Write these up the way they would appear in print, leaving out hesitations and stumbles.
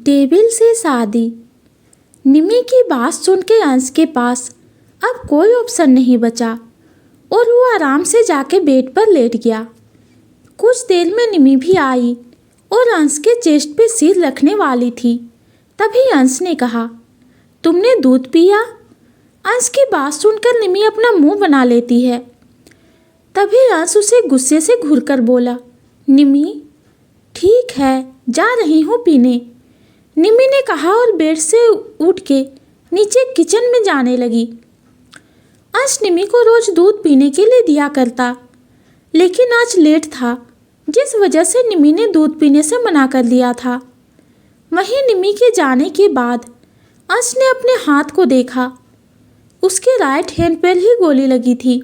Table से शादी। निमी की बात सुन के अंश के पास अब कोई ऑप्शन नहीं बचा और वो आराम से जाके बेड पर लेट गया। कुछ देर में निमी भी आई और अंश के चेस्ट पे सिर रखने वाली थी। तभी अंश ने कहा, तुमने दूध पिया? अंश की बात सुनकर निमी अपना मुंह बना लेती है। तभी अंश उसे गुस्से से घूरकर बोला, निमी ठीक है, जा रही हूँ पीने। निमी ने कहा और बेड से उठ के नीचे किचन में जाने लगी। अंश निमी को रोज दूध पीने के लिए दिया करता, लेकिन आज लेट था जिस वजह से निमी ने दूध पीने से मना कर दिया था। वहीं निमी के जाने के बाद अंश ने अपने हाथ को देखा। उसके राइट हैंड पर ही गोली लगी थी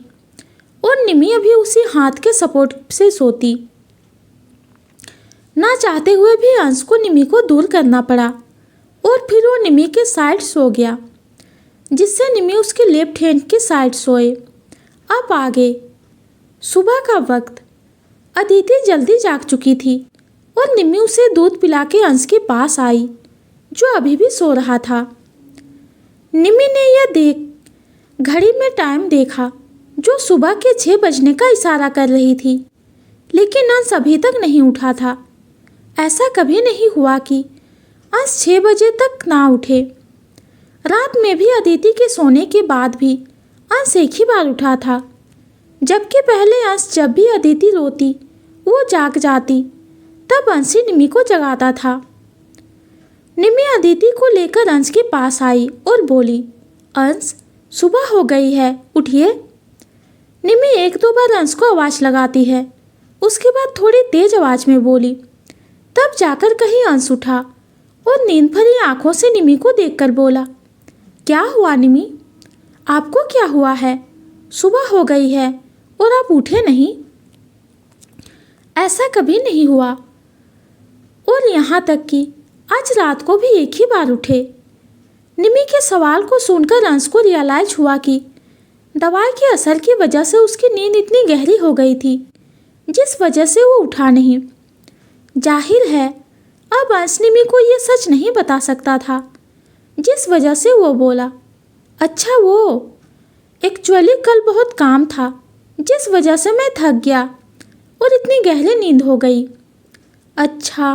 और निमी अभी उसी हाथ के सपोर्ट से सोती। ना चाहते हुए भी अंश को निमी को दूर करना पड़ा और फिर वो निमी के साइड सो गया, जिससे निमी उसके लेफ्ट हैंड के साइड सोए। अब आगे सुबह का वक्त। अदिति जल्दी जाग चुकी थी और निमी उसे दूध पिला के अंश के पास आई, जो अभी भी सो रहा था। निमी ने यह देख घड़ी में टाइम देखा, जो सुबह के 6 बजने का इशारा कर रही थी, लेकिन अंश अभी तक नहीं उठा था। ऐसा कभी नहीं हुआ कि अंश 6 बजे तक ना उठे। रात में भी अदिति के सोने के बाद भी अंश एक ही बार उठा था, जबकि पहले अंश जब भी अदिति रोती वो जाग जाती, तब अंश ही निमी को जगाता था। निमी अदिति को लेकर अंश के पास आई और बोली, अंश सुबह हो गई है, उठिए। निमी 1-2 बार अंश को आवाज़ लगाती है, उसके बाद थोड़ी तेज आवाज़ में बोली। तब जाकर कहीं अंश उठा और नींद भरी आंखों से निमी को देखकर बोला, क्या हुआ निमी? आपको क्या हुआ है? सुबह हो गई है और आप उठे नहीं? ऐसा कभी नहीं हुआ, और यहाँ तक कि आज रात को भी एक ही बार उठे। निमी के सवाल को सुनकर अंश को रियलाइज हुआ कि दवाई के असर की वजह से उसकी नींद इतनी गहरी हो गई थी, जिस वजह से वो उठा नहीं। जाहिर है अब अंश निमी को ये सच नहीं बता सकता था, जिस वजह से वो बोला, अच्छा वो एक्चुअली कल बहुत काम था, जिस वजह से मैं थक गया और इतनी गहरी नींद हो गई। अच्छा।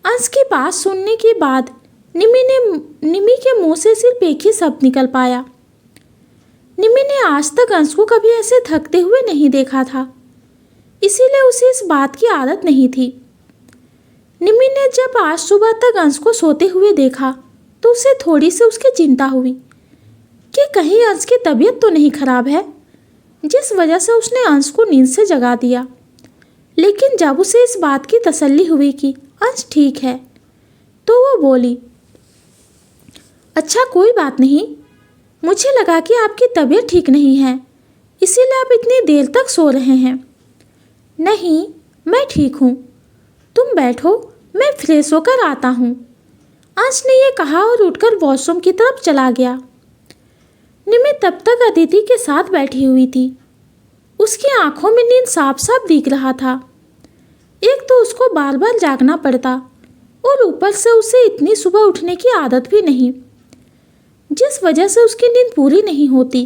अंश की बात सुनने के बाद निमी के मुंह से सिर्फ एक ही शब्द निकल पाया। निमी ने आज तक अंश को कभी ऐसे थकते हुए नहीं देखा था, इसीलिए उसे इस बात की आदत नहीं थी। निमी ने जब आज सुबह तक अंश को सोते हुए देखा तो उसे थोड़ी सी उसकी चिंता हुई कि कहीं अंश की तबीयत तो नहीं खराब है, जिस वजह से उसने अंश को नींद से जगा दिया। लेकिन जब उसे इस बात की तसल्ली हुई कि अंश ठीक है, तो वो बोली, अच्छा कोई बात नहीं, मुझे लगा कि आपकी तबीयत ठीक नहीं है, इसीलिए आप इतनी देर तक सो रहे हैं। नहीं, मैं ठीक हूँ, तुम बैठो, मैं फ्रेश होकर आता हूँ। अंश ने यह कहा और उठकर वॉशरूम की तरफ चला गया। निमी तब तक अदिति के साथ बैठी हुई थी। उसकी आंखों में नींद साफ साफ दिख रहा था। एक तो उसको बार बार जागना पड़ता और ऊपर से उसे इतनी सुबह उठने की आदत भी नहीं, जिस वजह से उसकी नींद पूरी नहीं होती।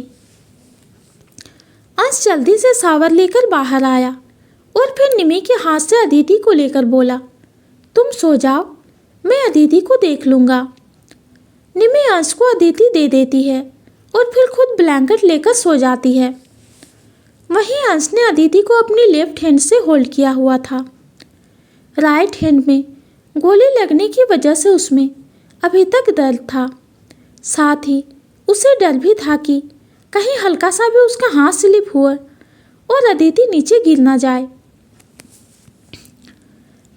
अंश जल्दी से शावर लेकर बाहर आया और फिर निमी के हाथ से अदिति को लेकर बोला, तुम सो जाओ, मैं अदिति को देख लूँगा। निमी अंश को अदिति दे देती है और फिर खुद ब्लैंकेट लेकर सो जाती है। वहीं अंश ने अदिति को अपनी लेफ्ट हैंड से होल्ड किया हुआ था। राइट हैंड में गोली लगने की वजह से उसमें अभी तक दर्द था। साथ ही उसे डर भी था कि कहीं हल्का सा भी उसका हाथ स्लिप हुआ और अदिति नीचे गिर ना जाए।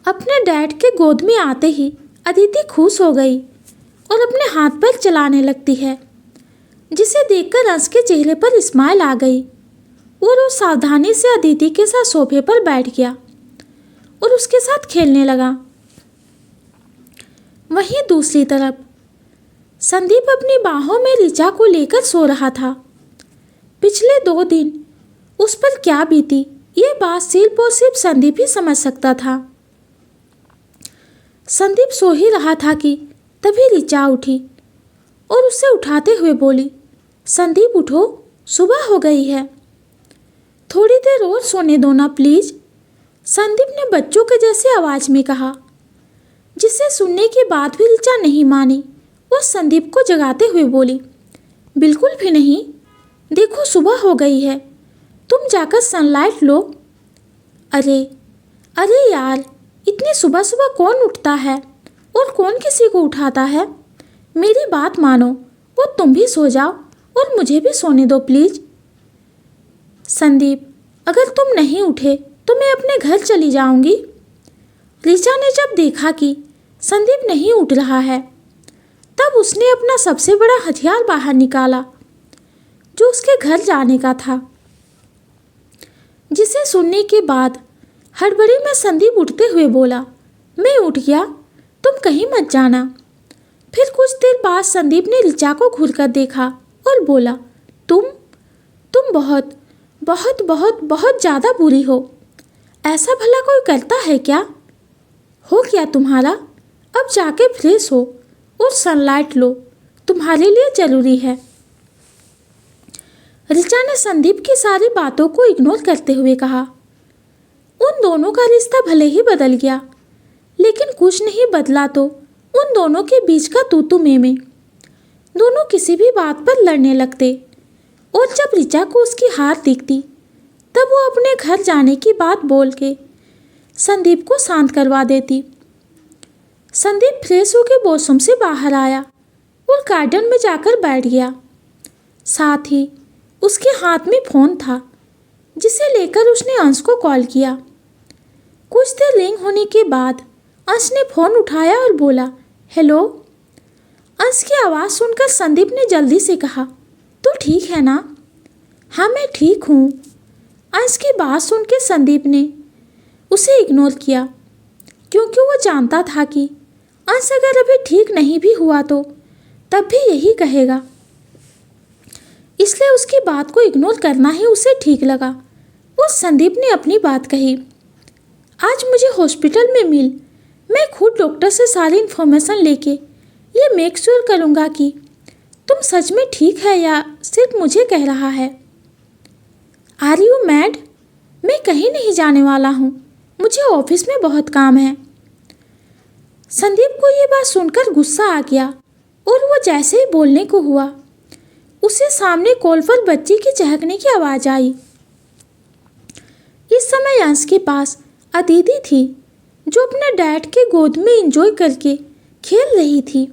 अपने डैड के गोद में आते ही अदिति खुश हो गई और अपने हाथ पैर चलाने लगती है, जिसे देखकर अंश के चेहरे पर स्माइल आ गई और वो सावधानी से अदिति के साथ सोफे पर बैठ गया और उसके साथ खेलने लगा। वहीं दूसरी तरफ संदीप अपनी बाहों में ऋचा को लेकर सो रहा था। पिछले 2 दिन उस पर क्या बीती, ये बात सिर्फ और सिर्फ संदीप ही समझ सकता था। संदीप सो ही रहा था कि तभी ऋचा उठी और उसे उठाते हुए बोली, संदीप उठो, सुबह हो गई है। थोड़ी देर और सोने दो ना प्लीज, संदीप ने बच्चों के जैसे आवाज में कहा, जिसे सुनने के बाद भी ऋचा नहीं मानी। वो संदीप को जगाते हुए बोली, बिल्कुल भी नहीं, देखो सुबह हो गई है, तुम जाकर सनलाइट लो। अरे अरे यार, इतनी सुबह सुबह कौन उठता है और कौन किसी को उठाता है। मेरी बात मानो और तुम भी सो जाओ और मुझे भी सोने दो प्लीज। संदीप, अगर तुम नहीं उठे तो मैं अपने घर चली जाऊंगी। ऋचा ने जब देखा कि संदीप नहीं उठ रहा है तब उसने अपना सबसे बड़ा हथियार बाहर निकाला जो उसके घर जाने का था, जिसे सुनने के बाद हड़बड़ी में संदीप उठते हुए बोला, मैं उठ गया, तुम कहीं मत जाना। फिर कुछ देर बाद संदीप ने ऋचा को घूरकर देखा और बोला, तुम बहुत बहुत बहुत बहुत ज़्यादा बुरी हो। ऐसा भला कोई करता है क्या? हो क्या तुम्हारा? अब जाके फ्रेश हो और सनलाइट लो, तुम्हारे लिए जरूरी है। ऋचा ने संदीप की सारी बातों को इग्नोर करते हुए कहा। उन दोनों का रिश्ता भले ही बदल गया, लेकिन कुछ नहीं बदला तो उन दोनों के बीच का तू में। दोनों किसी भी बात पर लड़ने लगते और जब ऋचा को उसकी हार दिखती तब वो अपने घर जाने की बात बोल के संदीप को शांत करवा देती। संदीप फ्रेश होकर वॉशरूम से बाहर आया और गार्डन में जाकर बैठ गया। साथ ही उसके हाथ में फ़ोन था, जिसे लेकर उसने अंश को कॉल किया। कुछ देर रिंग होने के बाद अंश ने फ़ोन उठाया और बोला, हेलो। अंश की आवाज़ सुनकर संदीप ने जल्दी से कहा, तू ठीक है ना? हाँ मैं ठीक हूँ। अंश की बात सुन के संदीप ने उसे इग्नोर किया, क्योंकि वो जानता था कि अंश अगर अभी ठीक नहीं भी हुआ तो तब भी यही कहेगा, इसलिए उसकी बात को इग्नोर करना ही उसे ठीक लगा। और संदीप ने अपनी बात कही, आज मुझे हॉस्पिटल में मिल, मैं खुद डॉक्टर से सारी इन्फॉर्मेशन लेके ये मेक श्योर करूँगा कि तुम सच में ठीक है या सिर्फ मुझे कह रहा है। Are you mad? मैं कहीं नहीं जाने वाला हूँ, मुझे ऑफिस में बहुत काम है। संदीप को ये बात सुनकर गुस्सा आ गया और वो जैसे ही बोलने को हुआ उसे सामने कॉल पर बच्ची की चहकने की आवाज़ आई। इस समय अंश के पास अदिति थी, जो अपने डैड के गोद में एंजॉय करके खेल रही थी।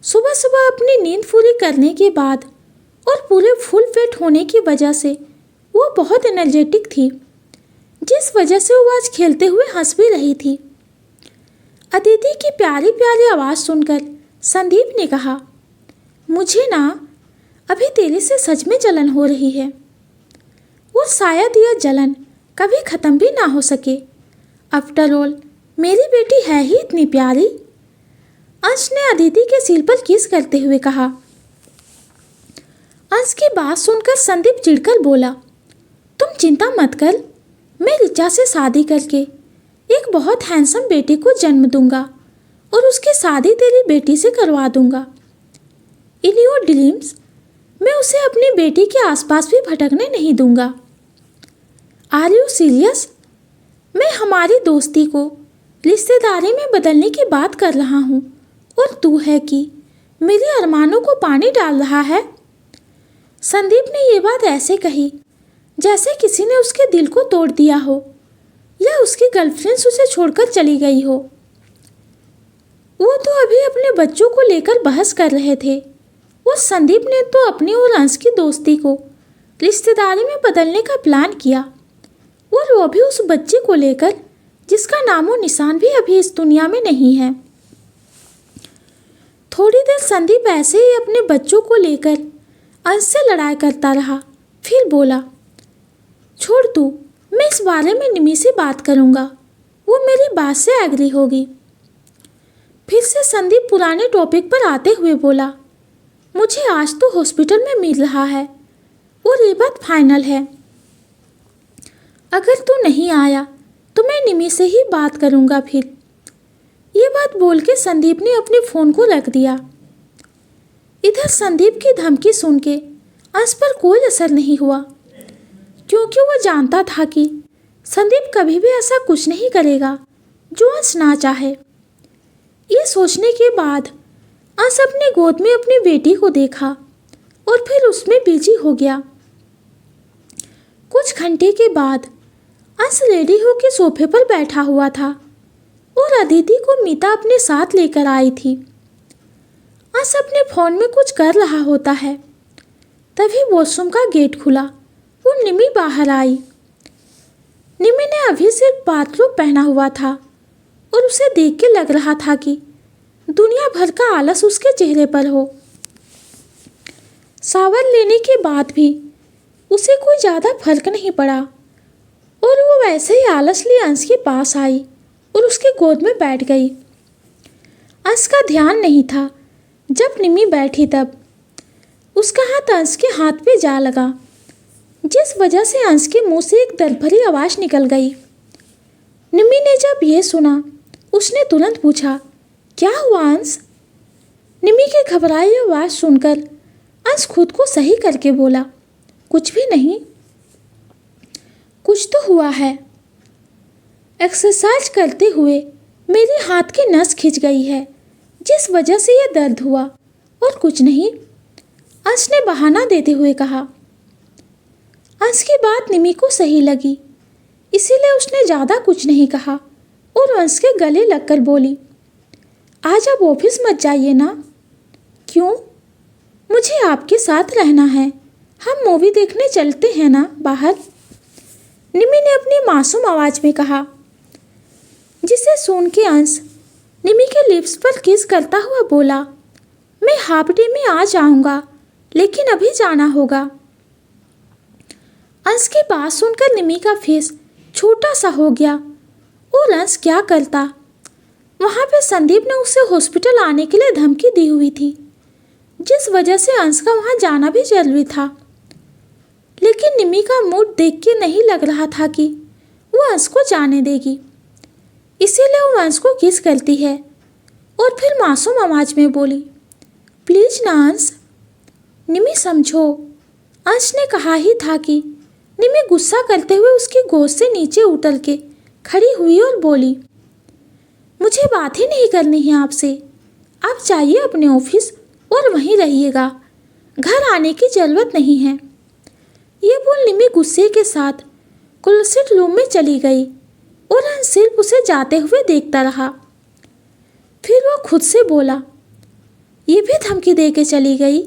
सुबह सुबह अपनी नींद पूरी करने के बाद और पूरे फुल पेट होने की वजह से वो बहुत एनर्जेटिक थी, जिस वजह से वो आज खेलते हुए हंस भी रही थी। अदिति की प्यारी प्यारी आवाज़ सुनकर संदीप ने कहा, मुझे ना अभी तेरे से सच में जलन हो रही है और शायद यह जलन कभी ख़त्म भी ना हो सके। आफ्टर ऑल मेरी बेटी है ही इतनी प्यारी। अंश ने अदिति के सिर पर किस करते हुए कहा। अंश की बात सुनकर संदीप चिढ़कर बोला, तुम चिंता मत कर, मैं ऋचा से शादी करके एक बहुत हैंडसम बेटे को जन्म दूंगा और उसकी शादी तेरी बेटी से करवा दूंगा। इन योर ड्रीम्स मैं उसे अपनी बेटी के आसपास भी भटकने नहीं दूंगा। Are you serious? मैं हमारी दोस्ती को रिश्तेदारी में बदलने की बात कर रहा हूँ और तू है कि मेरे अरमानों को पानी डाल रहा है। संदीप ने ये बात ऐसे कही जैसे किसी ने उसके दिल को तोड़ दिया हो या उसकी गर्लफ्रेंड उसे छोड़कर चली गई हो। वो तो अभी अपने बच्चों को लेकर बहस कर रहे थे और संदीप ने तो अपनी और अंश की दोस्ती को रिश्तेदारी में बदलने का प्लान किया, और वो भी उस बच्चे को लेकर जिसका नामो निशान भी अभी इस दुनिया में नहीं है। थोड़ी देर संदीप ऐसे ही अपने बच्चों को लेकर अंश से लड़ाई करता रहा, फिर बोला, छोड़ तू, मैं इस बारे में निमी से बात करूँगा, वो मेरी बात से एग्री होगी। फिर से संदीप पुराने टॉपिक पर आते हुए बोला, मुझे आज तो हॉस्पिटल में मिल रहा है और ये बात फाइनल है। अगर तू नहीं आया तो मैं निमी से ही बात करूँगा। फिर ये बात बोल के संदीप ने अपने फ़ोन को रख दिया। इधर संदीप की धमकी सुन के अंश पर कोई असर नहीं हुआ, क्योंकि वो जानता था कि संदीप कभी भी ऐसा कुछ नहीं करेगा जो अंश ना चाहे। ये सोचने के बाद अंश अपने गोद में अपनी बेटी को देखा और फिर उसमें बिजी हो गया। कुछ घंटे के बाद अंश रेडी होकर सोफे पर बैठा हुआ था और अदिति को मीता अपने साथ लेकर आई थी। अंश अपने फ़ोन में कुछ कर रहा होता है, तभी वॉशरूम का गेट खुला और निमी बाहर आई। निमी ने अभी सिर्फ बाथरोब पहना हुआ था और उसे देख के लग रहा था कि दुनिया भर का आलस उसके चेहरे पर हो। शावर लेने के बाद भी उसे कोई ज़्यादा फर्क नहीं पड़ा और वो वैसे ही आलस लिए अंश के पास आई और उसके गोद में बैठ गई। अंश का ध्यान नहीं था जब निमी बैठी तब उसका हाथ अंश के हाथ पे जा लगा, जिस वजह से अंश के मुंह से एक दर्द भरी आवाज़ निकल गई। निमी ने जब ये सुना उसने तुरंत पूछा, क्या हुआ अंश? निमी की घबराई आवाज़ सुनकर अंश खुद को सही करके बोला, कुछ भी नहीं। कुछ तो हुआ है। एक्सरसाइज करते हुए मेरे हाथ की नस खिंच गई है, जिस वजह से यह दर्द हुआ, और कुछ नहीं, अंश ने बहाना देते हुए कहा। अंश की बात निमी को सही लगी, इसीलिए उसने ज़्यादा कुछ नहीं कहा और अंश के गले लगकर बोली, आज आप ऑफिस मत जाइए ना। क्यों? मुझे आपके साथ रहना है, हम मूवी देखने चलते हैं ना बाहर, निमी ने अपनी मासूम आवाज़ में कहा, जिसे सुन के अंश निमी के लिप्स पर किस करता हुआ बोला, मैं हाफ डे में आ जाऊंगा, लेकिन अभी जाना होगा। अंश की बात सुनकर निमी का फेस छोटा सा हो गया और अंश क्या करता। वहाँ पे संदीप ने उसे हॉस्पिटल आने के लिए धमकी दी हुई थी, जिस वजह से अंश का वहाँ जाना भी जरूरी था। लेकिन निमी का मूड देख के नहीं लग रहा था कि वो अंश को जाने देगी, इसीलिए वो अंश को किस करती है और फिर मासूम आवाज़ में बोली, प्लीज़ ना अंश। निमी समझो, अंश ने कहा ही था कि निमी गुस्सा करते हुए उसकी गोद से नीचे उतर के खड़ी हुई और बोली, मुझे बात ही नहीं करनी है आपसे, आप जाइए अपने ऑफिस और वहीं रहिएगा, घर आने की ज़रूरत नहीं है। ये बोल निमी गुस्से के साथ क्लोसेट रूम में चली गई और अंश सिर्फ उसे जाते हुए देखता रहा। फिर वो खुद से बोला, ये भी धमकी दे के चली गई,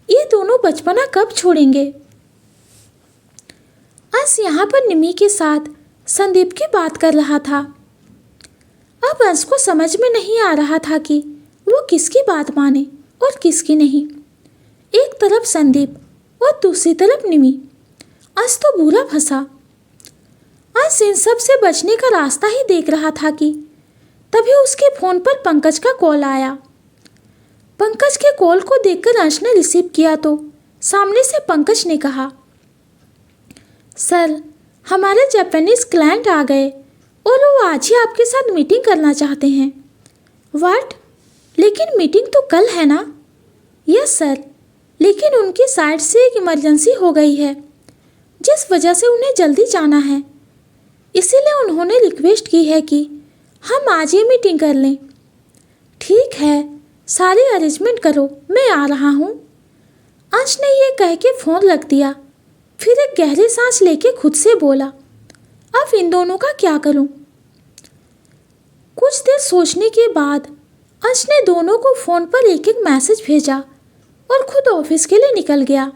ये दोनों बचपना कब छोड़ेंगे। अंश यहाँ पर निमी के साथ संदीप की बात कर रहा था। अब अंश को समझ में नहीं आ रहा था कि वो किसकी बात माने और किसकी नहीं। एक तरफ संदीप और दूसरी तरफ निमी। अंश तो बुरा फंसा। अंश इन सब से बचने का रास्ता ही देख रहा था कि तभी उसके फ़ोन पर पंकज का कॉल आया। पंकज के कॉल को देखकर अंश ने रिसीव किया तो सामने से पंकज ने कहा, सर, हमारे जापानीज क्लाइंट आ गए और वो आज ही आपके साथ मीटिंग करना चाहते हैं। व्हाट? लेकिन मीटिंग तो कल है ना? यस सर, लेकिन उनकी साइड से एक इमरजेंसी हो गई है, जिस वजह से उन्हें जल्दी जाना है, इसीलिए उन्होंने रिक्वेस्ट की है कि हम आज ही मीटिंग कर लें। ठीक है, सारी अरेंजमेंट करो, मैं आ रहा हूँ। अंश ने ये कह के फ़ोन रख दिया, फिर एक गहरी सांस लेके खुद से बोला, अब इन दोनों का क्या करूँ। कुछ देर सोचने के बाद अंश ने दोनों को फ़ोन पर एक एक मैसेज भेजा और खुद ऑफिस के लिए निकल गया।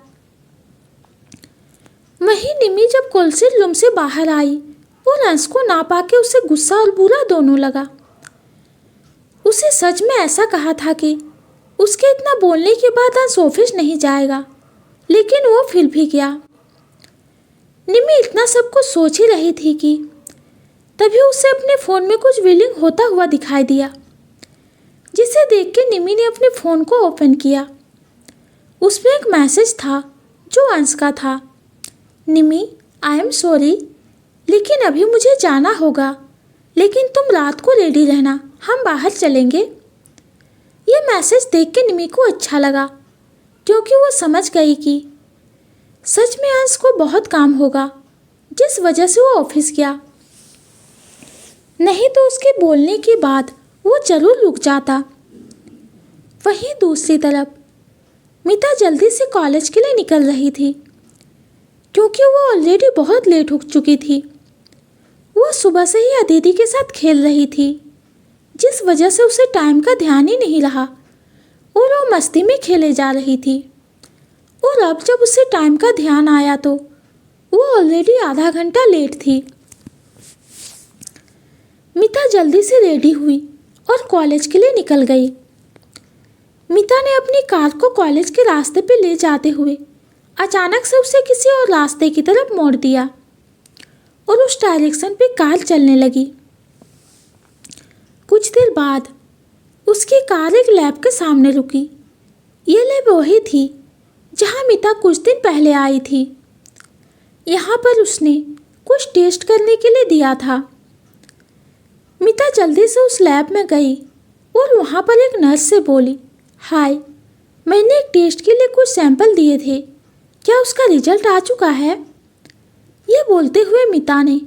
वहीं निमी जब क्लोसेट रूम से बाहर आई और अंश को ना पाके उसे गुस्सा और बुरा दोनों लगा। उसे सच में ऐसा कहा था कि उसके इतना बोलने के बाद अंश ऑफिस नहीं जाएगा, लेकिन वो फिर भी गया। निमी इतना सब कुछ सोच ही रही थी कि तभी उसे अपने फ़ोन में कुछ विलिंग होता हुआ दिखाई दिया, जिसे देख के निमी ने अपने फ़ोन को ओपन किया। उसमें एक मैसेज था जो अंश का था, निमी, आई एम सॉरी, लेकिन अभी मुझे जाना होगा, लेकिन तुम रात को रेडी रहना, हम बाहर चलेंगे। ये मैसेज देख के निमी को अच्छा लगा, क्योंकि वो समझ गई कि सच में अंश को बहुत काम होगा, जिस वजह से वो ऑफिस गया। नहीं तो उसके बोलने के बाद वो जरूर रुक जाता। वहीं दूसरी तरफ मिता जल्दी से कॉलेज के लिए निकल रही थी, क्योंकि वो ऑलरेडी बहुत लेट हो चुकी थी। वो सुबह से ही अदिति के साथ खेल रही थी, जिस वजह से उसे टाइम का ध्यान ही नहीं रहा और वो मस्ती में खेले जा रही थी। और अब जब उसे टाइम का ध्यान आया तो वो ऑलरेडी आधा घंटा लेट थी। मिता जल्दी से रेडी हुई और कॉलेज के लिए निकल गई। मिता ने अपनी कार को कॉलेज के रास्ते पे ले जाते हुए अचानक से उसे किसी और रास्ते की तरफ मोड़ दिया और उस डायरेक्शन पे कार चलने लगी। कुछ देर बाद उसकी कार एक लैब के सामने रुकी। ये लैब वही थी जहां मिता कुछ दिन पहले आई थी। यहाँ पर उसने कुछ टेस्ट करने के लिए दिया था। मिता जल्दी से उस लैब में गई और वहाँ पर एक नर्स से बोली, हाय, मैंने एक टेस्ट के लिए कुछ सैंपल दिए थे, क्या उसका रिजल्ट आ चुका है? ये बोलते हुए मिता ने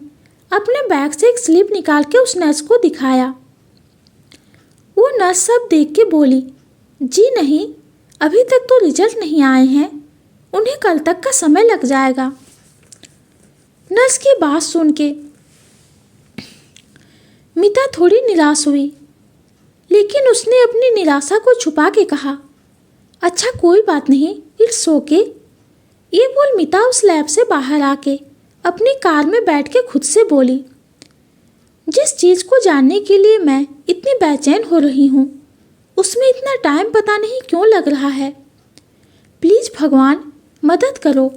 अपने बैग से एक स्लिप निकाल के उस नर्स को दिखाया। वो नर्स सब देख के बोली, जी नहीं, अभी तक तो रिजल्ट नहीं आए हैं, उन्हें कल तक का समय लग जाएगा। नर्स की बात सुन के मिता थोड़ी निराश हुई, लेकिन उसने अपनी निराशा को छुपा के कहा, अच्छा कोई बात नहीं, इट्स ओके। ये बोल मिता उस लैब से बाहर आके अपनी कार में बैठ के खुद से बोली, जिस चीज़ को जानने के लिए मैं इतनी बेचैन हो रही हूँ उसमें इतना टाइम पता नहीं क्यों लग रहा है। प्लीज़ भगवान मदद करो।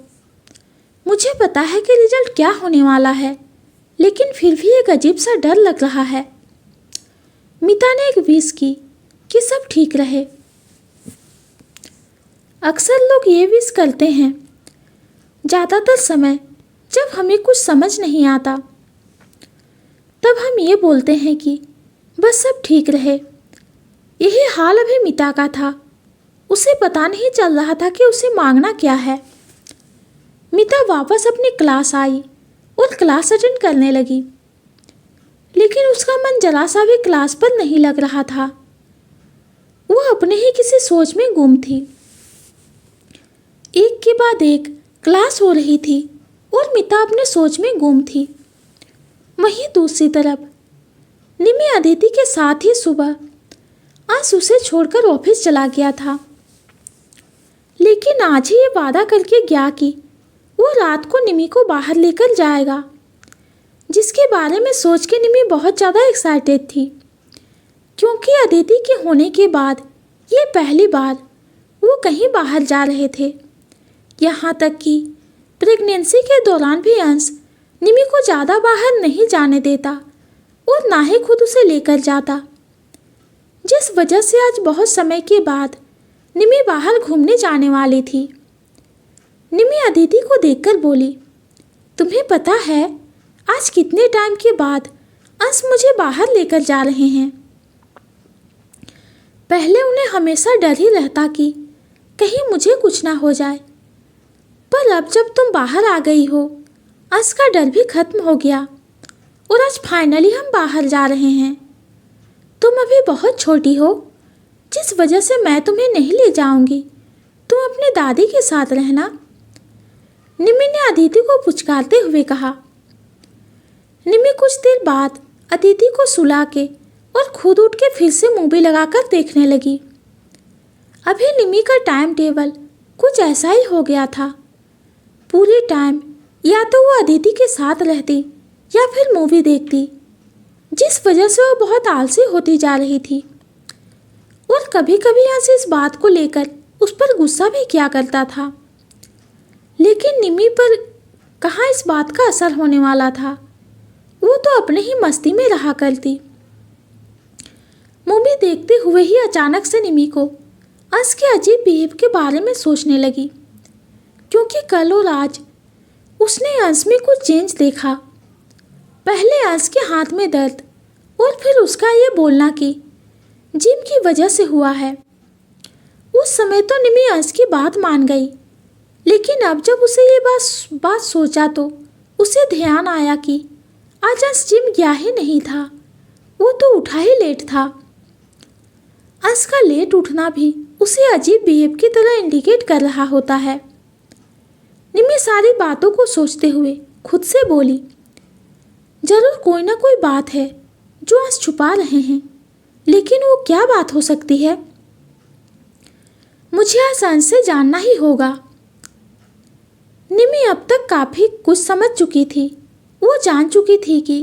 मुझे पता है कि रिजल्ट क्या होने वाला है, लेकिन फिर भी एक अजीब सा डर लग रहा है। मिता ने एक विश की कि सब ठीक रहे। अक्सर लोग ये विश करते हैं ज़्यादातर समय जब हमें कुछ समझ नहीं आता, तब हम ये बोलते हैं कि बस सब ठीक रहे। यही हाल अभी मिता का था। उसे पता नहीं चल रहा था कि उसे मांगना क्या है। मिता वापस अपनी क्लास आई और क्लास अटेंड करने लगी, लेकिन उसका मन जरा सा भी क्लास पर नहीं लग रहा था। वो अपने ही किसी सोच में गुम थी। एक के बाद एक क्लास हो रही थी और मिता अपने सोच में गुम थी। वहीं दूसरी तरफ निमी अदिति के साथ ही सुबह आज उसे छोड़कर ऑफिस चला गया था, लेकिन आज ही ये वादा करके गया कि वो रात को निमी को बाहर लेकर जाएगा, जिसके बारे में सोच के निमी बहुत ज़्यादा एक्साइटेड थी, क्योंकि अदिति के होने के बाद ये पहली बार वो कहीं बाहर जा रहे थे। यहाँ तक कि प्रेगनेंसी के दौरान भी अंश निमी को ज़्यादा बाहर नहीं जाने देता और ना ही खुद उसे लेकर जाता, जिस वजह से आज बहुत समय के बाद निमी बाहर घूमने जाने वाली थी। निमी अदिति को देखकर बोली, तुम्हें पता है आज कितने टाइम के बाद अंश मुझे बाहर लेकर जा रहे हैं। पहले उन्हें हमेशा डर ही रहता कि कहीं मुझे कुछ ना हो जाए, पर अब जब तुम बाहर आ गई हो, अंश का डर भी खत्म हो गया और आज फाइनली हम बाहर जा रहे हैं। तुम अभी बहुत छोटी हो, जिस वजह से मैं तुम्हें नहीं ले जाऊंगी। तुम अपने दादी के साथ रहना। निमी ने अदिति को पुचकारते हुए कहा। निमी कुछ देर बाद अदिति को सुला के और खुद उठ के फिर से मूवी लगाकर देखने लगी। अभी निमी का टाइम टेबल कुछ ऐसा ही हो गया था। पूरे टाइम या तो वो अदिति के साथ रहती या फिर मूवी देखती, जिस वजह से वो बहुत आलसी होती जा रही थी। और कभी कभी अंश इस बात को लेकर उस पर गुस्सा भी किया करता था, लेकिन निमी पर कहाँ इस बात का असर होने वाला था। वो तो अपने ही मस्ती में रहा करती। मूवी देखते हुए ही अचानक से निमी को अंश के अजीब बिहेव के बारे में सोचने लगी, क्योंकि कल और आज उसने अंश में कुछ चेंज देखा। पहले अंश के हाथ में दर्द और फिर उसका ये बोलना कि जिम की वजह से हुआ है। उस समय तो निमी अंश की बात मान गई, लेकिन अब जब उसे ये बात सोचा तो उसे ध्यान आया कि आज अंश जिम गया ही नहीं था, वो तो उठा ही लेट था। अंश का लेट उठना भी उसे अजीब बिहेव की तरह इंडिकेट कर रहा होता है। निमी सारी बातों को सोचते हुए खुद से बोली, जरूर कोई ना कोई बात है जो अंश छुपा रहे हैं, लेकिन वो क्या बात हो सकती है? मुझे आज अंश से जानना ही होगा। निमी अब तक काफी कुछ समझ चुकी थी। वो जान चुकी थी कि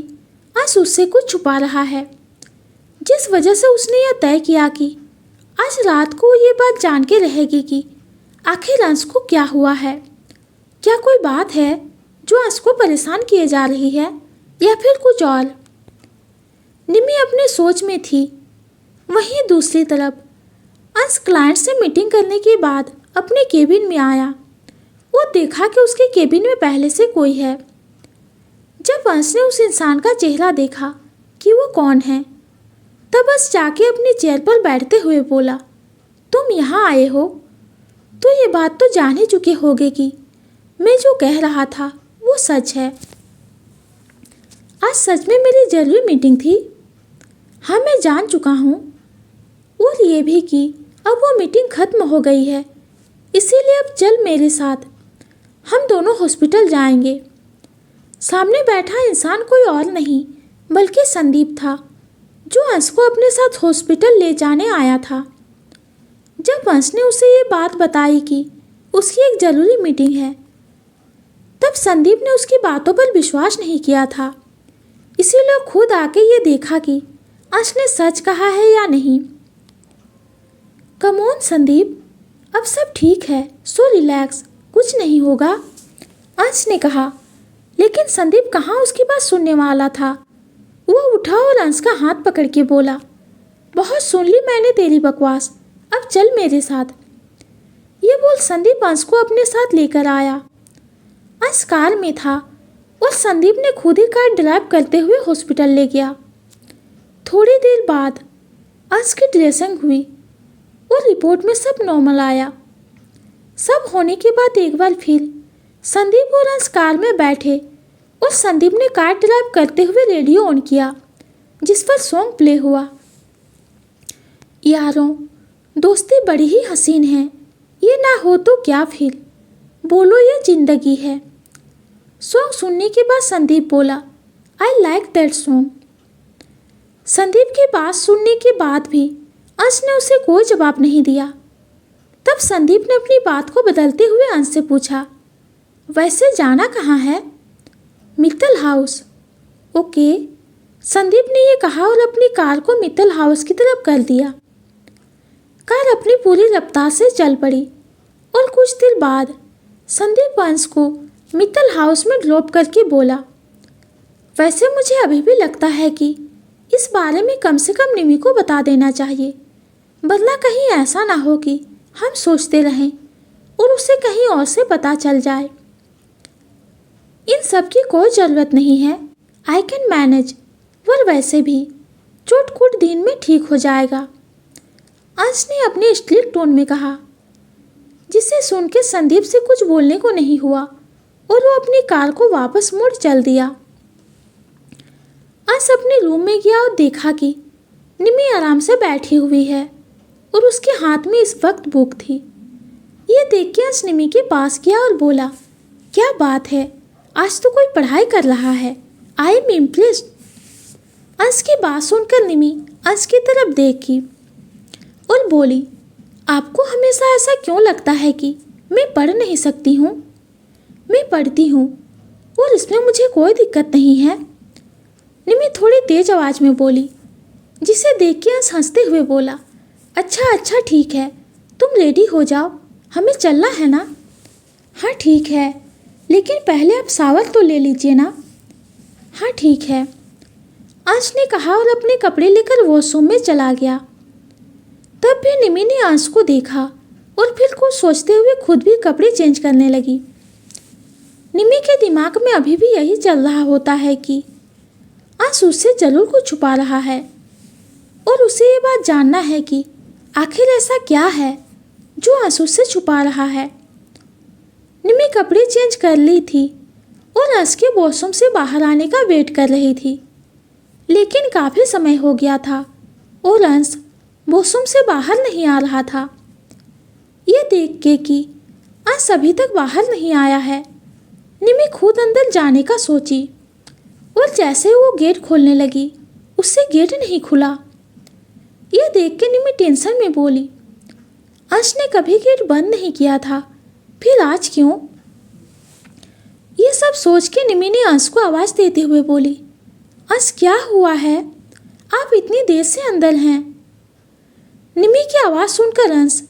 अंश उससे कुछ छुपा रहा है, जिस वजह से उसने यह तय किया कि आज रात को ये बात जान के रहेगी कि आखिर अंश को क्या हुआ है। क्या कोई बात है जो अंश को परेशान किए जा रही है, या फिर कुछ और? निमी अपने सोच में थी। वहीं दूसरी तरफ अंश क्लाइंट से मीटिंग करने के बाद अपने केबिन में आया। वो देखा कि उसके केबिन में पहले से कोई है। जब अंश ने उस इंसान का चेहरा देखा कि वो कौन है, तब अंश जाके अपनी चेयर पर बैठते हुए बोला, तुम यहाँ आए हो तो ये बात तो जान ही चुके होगे कि मैं जो कह रहा था वो सच है। आज सच में मेरी जरूरी मीटिंग थी। हाँ, मैं जान चुका हूँ, और ये भी कि अब वो मीटिंग खत्म हो गई है, इसीलिए अब चल मेरे साथ, हम दोनों हॉस्पिटल जाएंगे। सामने बैठा इंसान कोई और नहीं बल्कि संदीप था, जो अंश को अपने साथ हॉस्पिटल ले जाने आया था। जब अंश ने उसे ये बात बताई कि उसकी एक ज़रूरी मीटिंग है, तब संदीप ने उसकी बातों पर विश्वास नहीं किया था। इसीलिए खुद आके ये देखा कि अंश ने सच कहा है या नहीं। कम ऑन संदीप, अब सब ठीक है, सो रिलैक्स, कुछ नहीं होगा, अंश ने कहा। लेकिन संदीप कहाँ उसकी बात सुनने वाला था। वो उठा और अंश का हाथ पकड़ के बोला, बहुत सुन ली मैंने तेरी बकवास, अब चल मेरे साथ। ये बोल संदीप अंश को अपने साथ लेकर आया। अंश कार में था और संदीप ने खुद ही कार ड्राइव करते हुए हॉस्पिटल ले गया। थोड़ी देर बाद अंश की ड्रेसिंग हुई और रिपोर्ट में सब नॉर्मल आया। सब होने के बाद एक बार फिर संदीप और अंश कार में बैठे और संदीप ने कार ड्राइव करते हुए रेडियो ऑन किया, जिस पर सॉन्ग प्ले हुआ। यारों, दोस्ती बड़ी ही हसीन है, ये ना हो तो क्या फिर, बोलो ये जिंदगी है। सॉन्ग सुनने के बाद संदीप बोला, I like that song. Sandeep की बात सुनने के बाद भी अंश ने उसे कोई जवाब नहीं दिया। तब संदीप ने अपनी बात को बदलते हुए अंश से पूछा, वैसे जाना कहाँ है? मित्तल हाउस। ओके, संदीप ने ये कहा और अपनी कार को मित्तल हाउस की तरफ कर दिया। कार अपनी पूरी रफ्तार से चल पड़ी और कुछ देर बाद संदीप अंश को मित्तल हाउस में ड्रॉप करके बोला, वैसे मुझे अभी भी लगता है कि इस बारे में कम से कम निमी को बता देना चाहिए, वरना कहीं ऐसा ना हो कि हम सोचते रहें और उसे कहीं और से पता चल जाए। इन सब की कोई ज़रूरत नहीं है, आई कैन मैनेज, और वैसे भी चोट कुछ दिन में ठीक हो जाएगा, अंश ने अपने स्ट्रिक्ट टोन में कहा, जिसे सुन के संदीप से कुछ बोलने को नहीं हुआ और वो अपनी कार को वापस मोड़ चल दिया। अंश अपने रूम में गया और देखा कि निमी आराम से बैठी हुई है और उसके हाथ में इस वक्त बुक थी। ये देख के अंश निमी के पास गया और बोला, क्या बात है, आज तो कोई पढ़ाई कर रहा है, आई एम इम्प्रेस्ड। अंश की बात सुनकर निमी अंश की तरफ देखी और बोली, आपको हमेशा ऐसा क्यों लगता है कि मैं पढ़ नहीं सकती हूँ? मैं पढ़ती हूँ और इसमें मुझे कोई दिक्कत नहीं है, निमी थोड़ी तेज आवाज़ में बोली, जिसे देख के अंश हंसते हुए बोला, अच्छा अच्छा ठीक है, तुम रेडी हो जाओ, हमें चलना है ना? हाँ ठीक है, लेकिन पहले आप शावर तो ले लीजिए ना। हाँ ठीक है, अंश ने कहा और अपने कपड़े लेकर वॉशरूम में चला गया। तब भी निमी ने अंश को देखा और फिर कुछ सोचते हुए खुद भी कपड़े चेंज करने लगी। निमी के दिमाग में अभी भी यही चल रहा होता है कि अंश उससे जरूर कुछ छुपा रहा है और उसे ये बात जानना है कि आखिर ऐसा क्या है जो अंश उससे छुपा रहा है। निमी कपड़े चेंज कर ली थी और अंश के वॉशरूम से बाहर आने का वेट कर रही थी, लेकिन काफ़ी समय हो गया था और अंश वॉशरूम से बाहर नहीं आ रहा था। ये देख के कि अंश अभी तक बाहर नहीं आया है, निमी खुद अंदर जाने का सोची और जैसे वो गेट खोलने लगी उससे गेट नहीं खुला। ये देख के निमी टेंशन में बोली, अंश ने कभी गेट बंद नहीं किया था, फिर आज क्यों? ये सब सोच के निमी ने अंश को आवाज़ देते हुए बोली, अंश क्या हुआ है? आप इतनी देर से अंदर हैं। निमी की आवाज़ सुनकर अंश,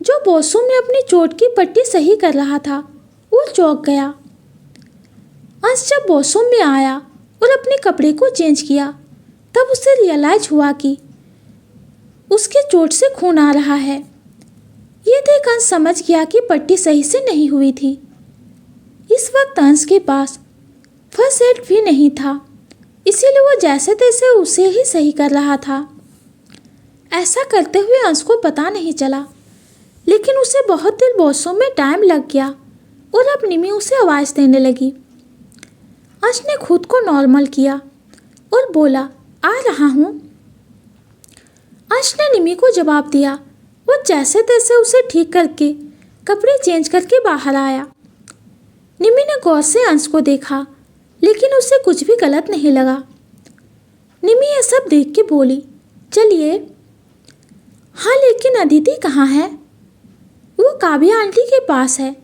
जो वॉशरूम में अपनी चोट की पट्टी सही कर रहा था, वो चौंक गया। अंश जब वॉशरूम में आया और अपने कपड़े को चेंज किया तब उसे रियलाइज हुआ कि उसके चोट से खून आ रहा है। ये देख अंश समझ गया कि पट्टी सही से नहीं हुई थी। इस वक्त अंश के पास फर्स्ट एड भी नहीं था, इसीलिए वो जैसे तैसे उसे ही सही कर रहा था। ऐसा करते हुए अंश को पता नहीं चला, लेकिन उसे बहुत देर वॉशरूम में टाइम लग गया और अब निमी उसे आवाज़ देने लगी। अंश ने खुद को नॉर्मल किया और बोला, आ रहा हूँ। अंश ने निमी को जवाब दिया। वो जैसे तैसे उसे ठीक करके कपड़े चेंज करके बाहर आया। निमी ने गौर से अंश को देखा, लेकिन उसे कुछ भी गलत नहीं लगा। निमी ये सब देख के बोली, चलिए। हाँ, लेकिन अदिति कहाँ है? वो काव्या आंटी के पास है।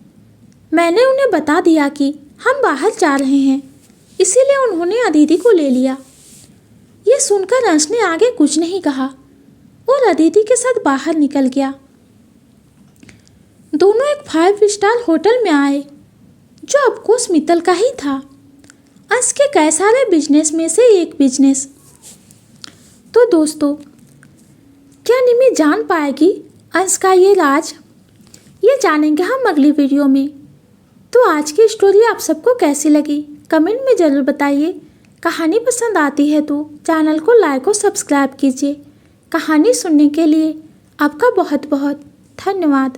मैंने उन्हें बता दिया कि हम बाहर जा रहे हैं, इसीलिए उन्होंने अदिति को ले लिया। ये सुनकर अंश ने आगे कुछ नहीं कहा और अदिति के साथ बाहर निकल गया। दोनों एक 5 स्टार होटल में आए, जो ऑफकोर्स मित्तल का ही था, अंश के कई सारे बिजनेस में से एक बिजनेस। तो दोस्तों, क्या निमी जान पाएगी अंश का ये राज? ये जानेंगे हम अगली वीडियो में। तो आज की स्टोरी आप सबको कैसी लगी कमेंट में ज़रूर बताइए। कहानी पसंद आती है तो चैनल को लाइक और सब्सक्राइब कीजिए। कहानी सुनने के लिए आपका बहुत बहुत धन्यवाद।